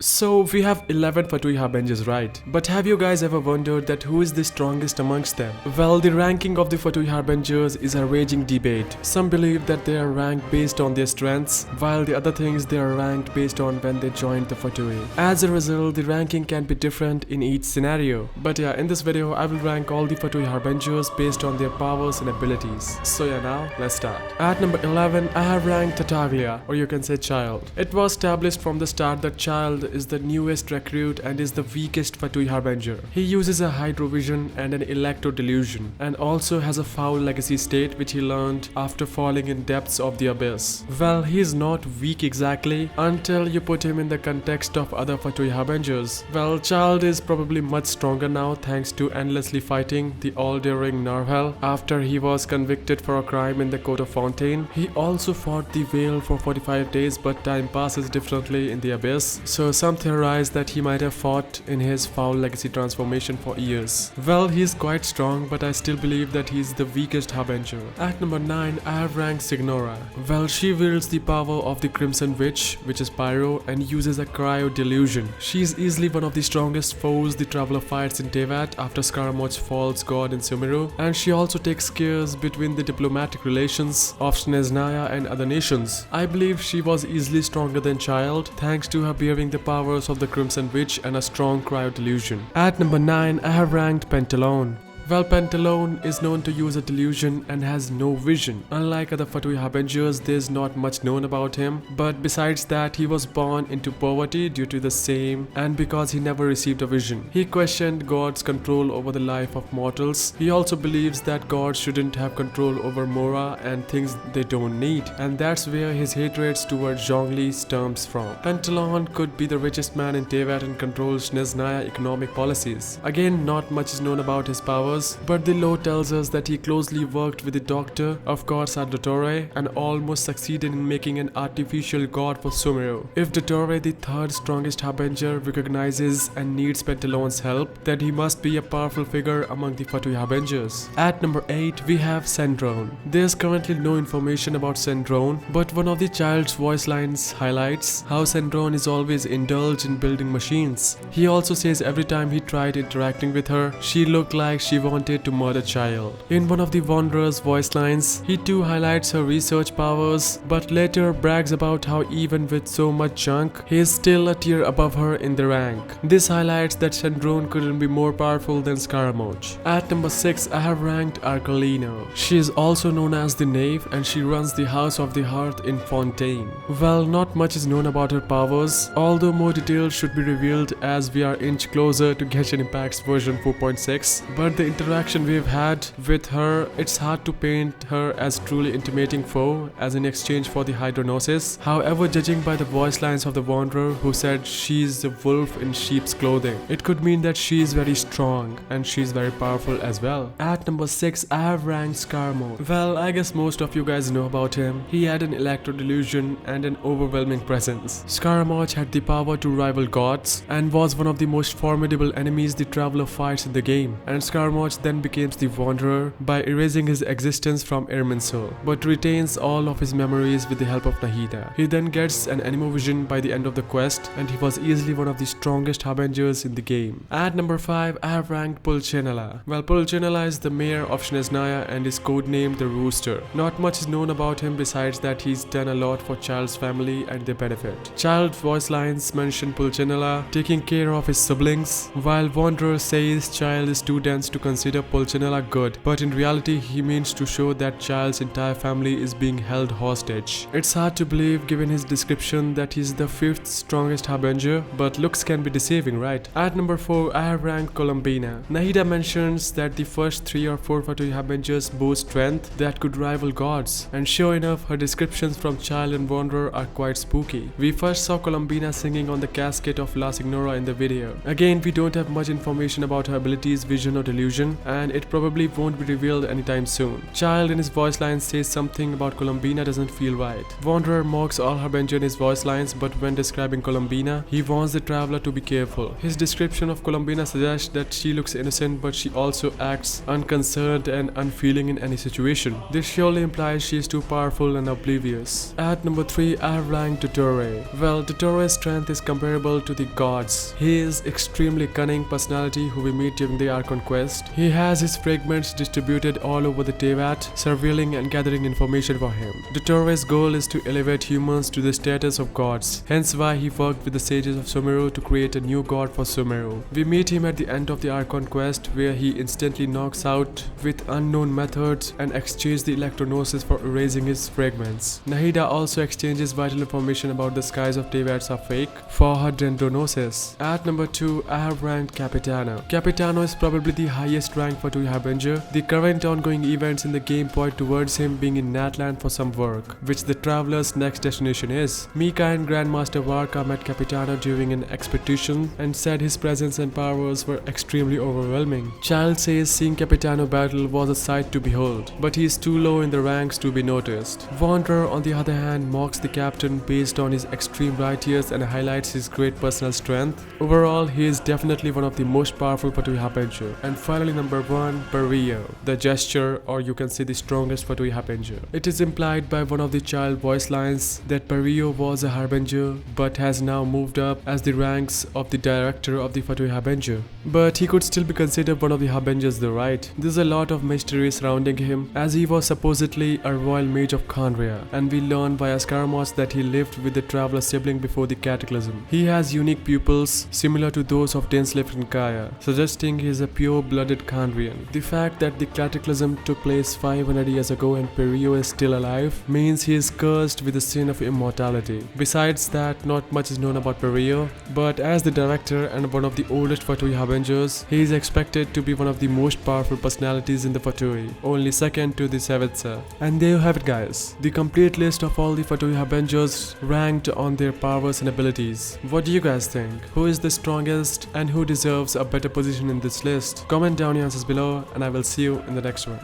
So we have 11 Fatui Harbingers, right? But have you guys ever wondered that who is the strongest amongst them? Well, the ranking of the Fatui Harbingers is a raging debate. Some believe that they are ranked based on their strengths, while the other things they are ranked based on when they joined the Fatui. As a result, the ranking can be different in each scenario. But yeah, in this video, I will rank all the Fatui Harbingers based on their powers and abilities. So yeah, now let's start. At number 11, I have ranked Tartaglia, or you can say Childe. It was established from the start that Childe is the newest recruit and is the weakest Fatui Harbinger. He uses a hydrovision and an electro delusion, and also has a foul legacy state which he learned after falling in depths of the abyss. Well, he is not weak exactly until you put him in the context of other Fatui Harbingers. Well, Childe is probably much stronger now thanks to endlessly fighting the all-daring Narwhal after he was convicted for a crime in the Court of Fontaine. He also fought the Whale for 45 days, but time passes differently in the abyss, so some theorize that he might have fought in his foul legacy transformation for years. Well, he is quite strong, but I still believe that he is the weakest Harbinger. At number 9, I have ranked Signora. Well, she wields the power of the Crimson Witch, which is Pyro, and uses a cryo delusion. She is easily one of the strongest foes the Traveler fights in Teyvat after Scaramouche falls god in Sumeru, and she also takes cares between the diplomatic relations of Snezhnaya and other nations. I believe she was easily stronger than Childe thanks to her bearing the powers of the Crimson Witch and a strong cryo delusion. At number 9, I have ranked Pentalon. Well, Pentalon is known to use a delusion and has no vision. Unlike other Fatui Harbingers, there is not much known about him, but besides that, he was born into poverty due to the same and because he never received a vision. He questioned God's control over the life of mortals. He also believes that God shouldn't have control over Mora and things they don't need, and that's where his hatred towards Zhongli stems from. Pentalon could be the richest man in Teyvat and control Snezhnaya economic policies. Again, not much is known about his powers, but the lore tells us that he closely worked with the Doctor, of course at Toor, and almost succeeded in making an artificial god for Sumeru. If Toor, the third strongest Harbinger, recognizes and needs Pentalon's help, then he must be a powerful figure among the Fatui Harbingers. At number 8, we have Sendrone. There's currently no information about Sendrone, but one of the Childe's voice lines highlights how Sendrone is always indulged in building machines. He also says every time he tried interacting with her, she looked like she wanted to murder Childe. In one of the Wanderer's voice lines, he too highlights her research powers, but later brags about how even with so much junk, he is still a tier above her in the rank. This highlights that Sendrone couldn't be more powerful than Scaramouche. At number 6, I have ranked Colomina. She is also known as the Knave, and she runs the House of the Hearth in Fontaine. Well, not much is known about her powers, although more details should be revealed as we are inch closer to Genshin Impact's version 4.6, but the interaction we've had with her, it's hard to paint her as truly intimidating foe as in exchange for the Hydronosis. However, judging by the voice lines of the Wanderer who said she's a wolf in sheep's clothing, it could mean that she is very strong and she's very powerful as well. At number 6, I have ranked Scaramouche. Well, I guess most of you guys know about him. He had an electro delusion and an overwhelming presence. Scaramouche had the power to rival gods and was one of the most formidable enemies the Traveler fights in the game, and Scaramouche then becomes the Wanderer by erasing his existence from Irminsul, but retains all of his memories with the help of Nahida. He then gets an Anemo-vision by the end of the quest, and he was easily one of the strongest Harbingers in the game. At number 5, I have ranked Pulcinella. Well, Pulcinella is the mayor of Snezhnaya and is codenamed the Rooster. Not much is known about him besides that he's done a lot for Childe's family and their benefit. Childe's voice lines mention Pulcinella taking care of his siblings, while Wanderer says Childe is too dense to consider Pulcinella good, but in reality he means to show that Childe's entire family is being held hostage. It's hard to believe given his description that he's the 5th strongest Harbinger, but looks can be deceiving, right? At number 4, I have ranked Colomina. Nahida mentions that the first 3 or 4 Fatui Harbingers boast strength that could rival gods, and sure enough, her descriptions from Childe and Wanderer are quite spooky. We first saw Colomina singing on the casket of La Signora in the video. Again, we don't have much information about her abilities, vision or delusion, version, and it probably won't be revealed anytime soon. Childe in his voice line says something about Colomina doesn't feel right. Wanderer mocks all Harbinger in his voice lines, but when describing Colomina, he warns the traveler to be careful. His description of Colomina suggests that she looks innocent, but she also acts unconcerned and unfeeling in any situation. This surely implies she is too powerful and oblivious. At number 3, I have ranked Toor. Well, Toor's strength is comparable to the gods. He is extremely cunning personality who we meet during the Archon quest. He has his fragments distributed all over the Teyvat, surveilling and gathering information for him. Toor's goal is to elevate humans to the status of gods, hence why he worked with the sages of Sumeru to create a new god for Sumeru. We meet him at the end of the Archon quest, where he instantly knocks out with unknown methods and exchanges the electronosis for erasing his fragments. Nahida also exchanges vital information about the skies of Teyvat are fake for her dendronosis. At number 2, I have ranked Capitano. Capitano is probably the highest rank Fatui Harbinger. The current ongoing events in the game point towards him being in Natland for some work, which the traveler's next destination is. Mika and Grandmaster Varka met Capitano during an expedition and said his presence and powers were extremely overwhelming. Childe says seeing Capitano battle was a sight to behold, but he is too low in the ranks to be noticed. Wanderer, on the other hand, mocks the captain based on his extreme righteousness and highlights his great personal strength. Overall, he is definitely one of the most powerful Fatui Harbinger. And finally, number 1, Perio, the gesture, or you can say the strongest Fatui Harbinger. It is implied by one of the Childe voice lines that Perio was a Harbinger but has now moved up as the ranks of the director of the Fatui Harbinger. But he could still be considered one of the Harbingers though, right? There's a lot of mystery surrounding him, as he was supposedly a royal mage of Khanria, and we learn via Scaramouche that he lived with the traveler sibling before the cataclysm. He has unique pupils similar to those of Denslift and Kaya, suggesting he is a pure-blooded Khanrian. The fact that the cataclysm took place 500 years ago and Perio is still alive means he is cursed with the sin of immortality. Besides that, not much is known about Perio, but as the director and one of the oldest Fatui Harbingers, he is expected to be one of the most powerful personalities in the Fatui, only second to the Savitsa. And there you have it, guys, the complete list of all the Fatui Harbingers ranked on their powers and abilities. What do you guys think? Who is the strongest and who deserves a better position in this list? Comment down your answers below, and I will see you in the next one.